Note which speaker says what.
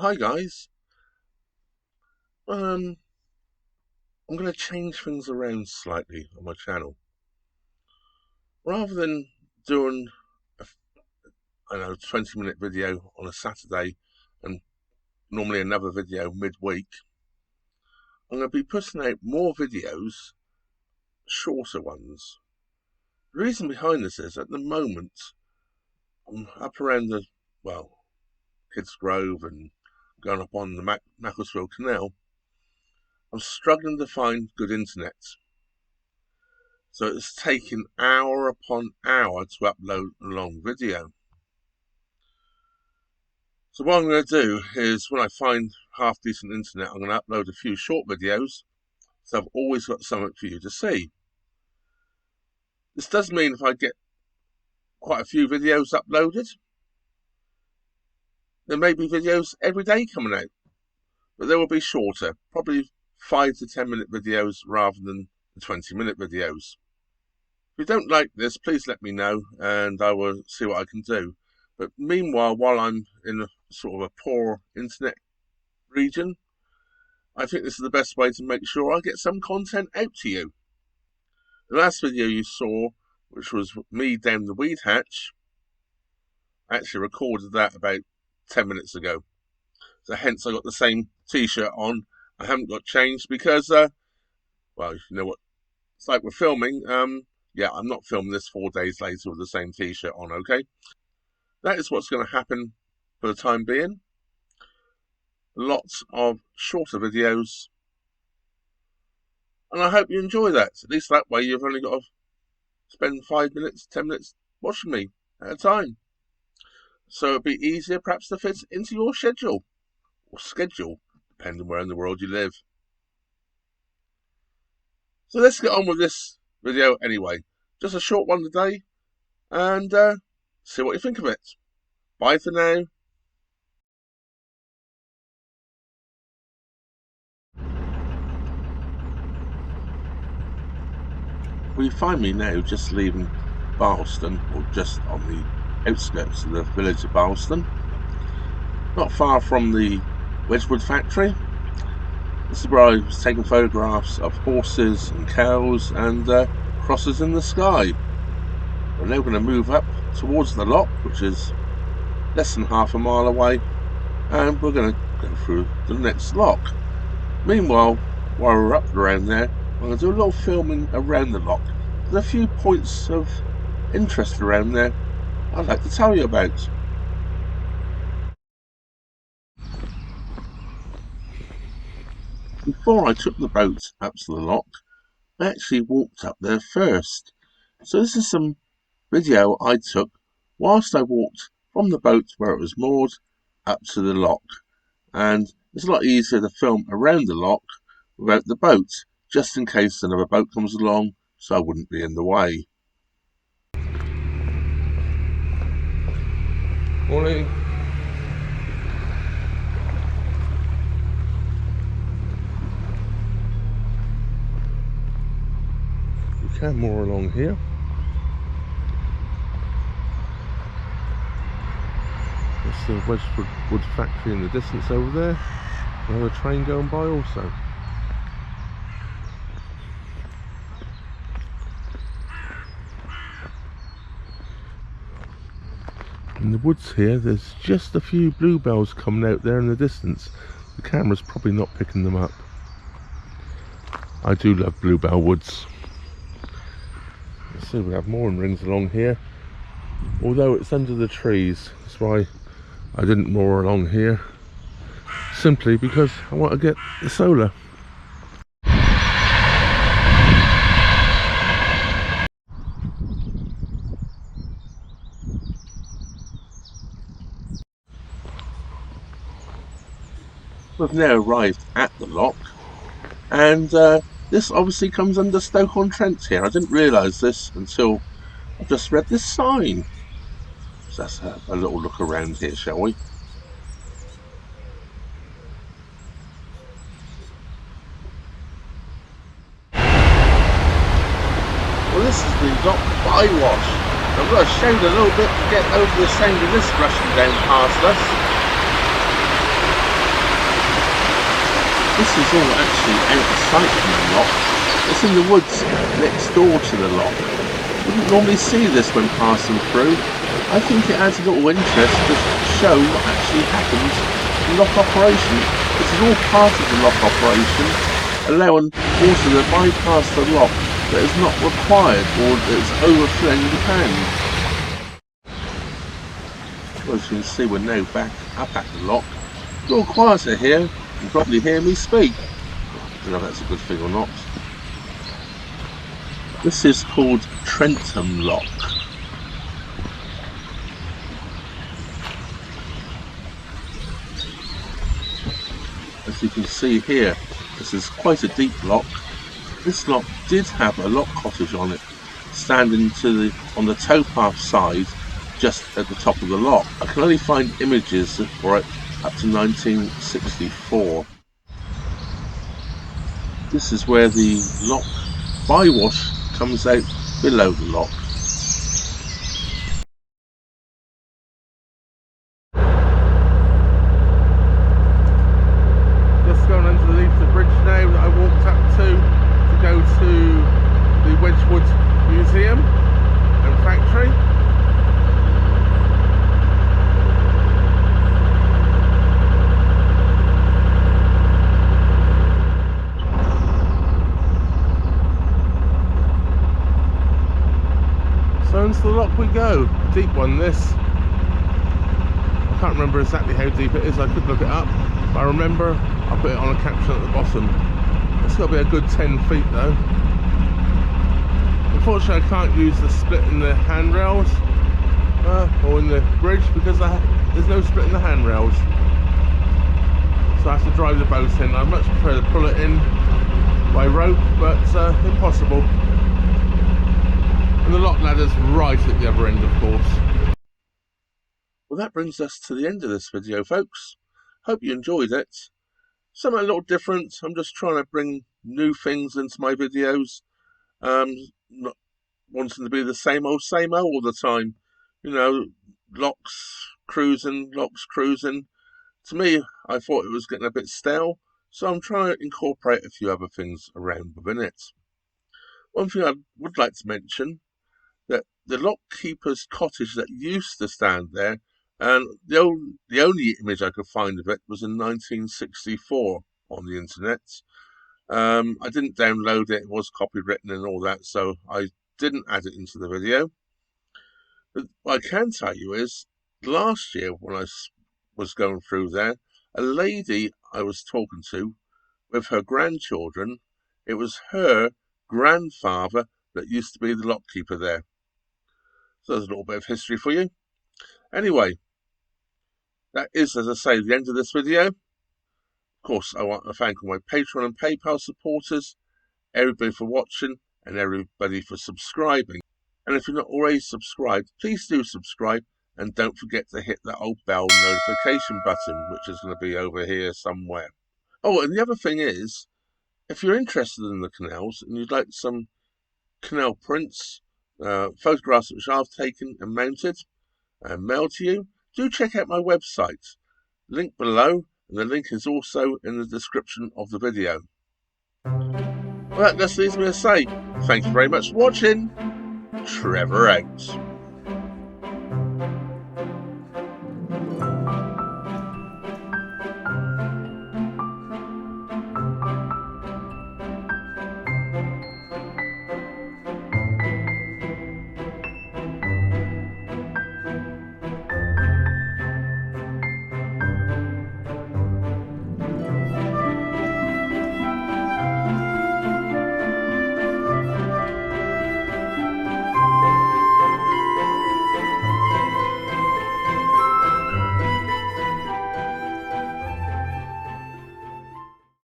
Speaker 1: Hi guys. I'm going to change things around slightly on my channel. Rather than doing a 20-minute video on a Saturday and normally another video midweek, I'm going to be putting out more videos, shorter ones. The reason behind this is at the moment I'm up around the Kids Grove and going up on the Macclesfield Canal. I'm struggling to find good internet. So it's taking hour upon hour to upload a long video. So what I'm going to do is when I find half decent internet, I'm going to upload a few short videos. So I've always got something for you to see. This does mean if I get quite a few videos uploaded, there may be videos every day coming out. But they will be shorter, probably 5 to 10 minute videos rather than the 20-minute videos. If you don't like this, please let me know and I will see what I can do. But meanwhile, while I'm in a sort of a poor internet region, I think this is the best way to make sure I get some content out to you. The last video you saw, which was me down the weed hatch, I actually recorded that about 10 minutes ago. So hence I got the same t-shirt on. I haven't got changed because, you know what it's like with filming. Yeah, I'm not filming this 4 days later with the same t-shirt on, okay? That is what's going to happen for the time being. Lots of shorter videos. And I hope you enjoy that. At least that way you've only got to spend 5 minutes, 10 minutes watching me at a time. So it'll be easier perhaps to fit into your schedule. Or schedule, depending where in the world you live. So let's get on with this video anyway. Just a short one today. And see what you think of it. Bye for now. Well, you find me now just leaving Barlston, or just on the outskirts of the village of Barlston. Not far from the Wedgwood factory. This is where I was taking photographs of horses and cows and crosses in the sky. We're now going to move up towards the lock, which is less than half a mile away, and we're going to go through the next lock. Meanwhile, while we're up around there, I'm going to do a little filming around the lock. There's a few points of interest around there I'd like to tell you about. Before I took the boat up to the lock, I actually walked up there first. So this is some video I took whilst I walked from the boat where it was moored up to the lock. And it's a lot easier to film around the lock without the boat, just in case another boat comes along, so I wouldn't be in the way. Morning. We can moor along here. There's the Wedgwood factory in the distance over there. Another train going by also. In the woods here, there's just a few bluebells coming out there in the distance. The camera's probably not picking them up. I do love bluebell woods. Let's see, we have mooring rings along here. Although it's under the trees, that's why I didn't moor along here. Simply because I want to get the solar. We've now arrived at the lock, and this obviously comes under Stoke-on-Trent here. I didn't realise this until I just read this sign. So let's have a little look around here, shall we? Well, this is the lock bywash. I'm going to shout a little bit to get over the sound of this rushing down past us. This is all actually out of sight from the lock. It's in the woods next door to the lock. Wouldn't normally see this when passing through. I think it adds a little interest to show what actually happens in lock operation. This is all part of the lock operation, allowing water to bypass the lock that is not required or that is overflowing the pan. Well, as you can see, we're now back up at the lock. It's a little quieter here. You can probably hear me speak. I don't know if that's a good thing or not. This is called Trentham Lock. As you can see here, this is quite a deep lock. This lock did have a lock cottage on it, standing on the towpath side, just at the top of the lock. I can only find images for it up to 1964. This is where the lock bywash comes out below the lock. Just going underneath the bridge now that I walked up to go to the Wedgwood Museum and Factory. So into the lock we go. Deep one this. I can't remember exactly how deep it is, I could look it up. But I remember I put it on a caption at the bottom. It's got to be a good 10 feet though. Unfortunately I can't use the split in the handrails or in the bridge because there's no split in the handrails. So I have to drive the boat in. I'd much prefer to pull it in by rope, but impossible. And the lock ladder's right at the other end, of course. Well, that brings us to the end of this video, folks. Hope you enjoyed it. Something a little different. I'm just trying to bring new things into my videos. Not wanting to be the same old all the time. You know, locks cruising. To me, I thought it was getting a bit stale, so I'm trying to incorporate a few other things around within it. One thing I would like to mention, that the lock keeper's cottage that used to stand there, and the only image I could find of it was in 1964 on the internet. I didn't download it, it was copywritten and all that, so I didn't add it into the video. But what I can tell you is, last year when I was going through there, a lady I was talking to with her grandchildren, it was her grandfather that used to be the lock keeper there. So there's a little bit of history for you. Anyway, that is, as I say, the end of this video. Of course, I want to thank all my Patreon and PayPal supporters, everybody for watching, and everybody for subscribing. And if you're not already subscribed, please do subscribe, and don't forget to hit that old bell notification button, which is going to be over here somewhere. Oh, and the other thing is, if you're interested in the canals and you'd like some canal prints, photographs which I've taken and mounted and mailed to you, do check out my website. Link below, and the link is also in the description of the video. Well, that just leaves me to say, thank you very much for watching. Trevor out.